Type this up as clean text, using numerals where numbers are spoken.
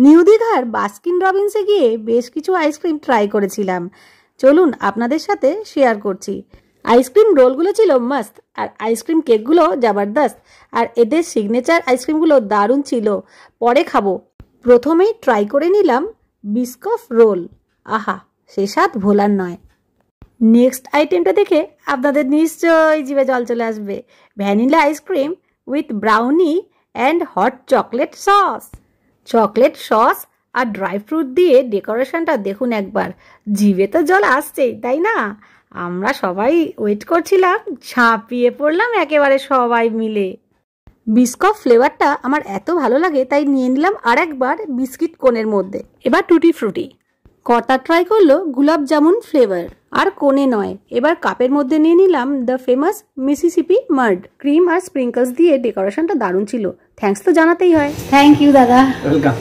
New দীঘার Baskin রবিন্সে গিয়ে বেশ কিছু আইসক্রিম ট্রাই করেছিলাম, চলুন আপনাদের সাথে শেয়ার করছি। আইসক্রিম রোলগুলো ছিল মাস্ত, আর আইসক্রিম কেকগুলো জবরদস্ত, আর এদের সিগনেচার আইসক্রিমগুলো দারুণ ছিল। পরে খাবো। প্রথমেই ট্রাই করে নিলাম বিস্কফ রোল। আহা, সে স্বাদ ভোলার নয়। নেক্সট আইটেমটা দেখে আপনাদের নিশ্চয়ই জিভে জল চলে আসবে। Vanilla ice cream with brownie and hot chocolate sauce. Chocolate sauce আর ড্রাই ফ্রুট দিয়ে ডেকোরেশনটা দেখুন একবার, জিভে তো জল আসছেই, তাই না? আমরা সবাই ওয়েট করছিলাম, ঝাঁপিয়ে পড়লাম একেবারে সবাই মিলে। বিস্কফ ফ্লেভারটা আমার এত ভালো লাগে, তাই নিয়ে নিলাম আর একবার বিস্কিট কোনের মধ্যে। এবার টুটি ফ্রুটি। কর্তা ট্রাই করলো গুলাব জামুন ফ্লেভার, আর কোনে নয়। এবার কাপের মধ্যে নিয়ে নিলাম the famous Mississippi mud. Cream আর স্প্রিঙ্কলস দিয়ে ডেকোরেশনটা দারুণ ছিল। থ্যাঙ্কস তো জানাতেই হয়। থ্যাংক ইউ দাদা। ওয়েলকাম।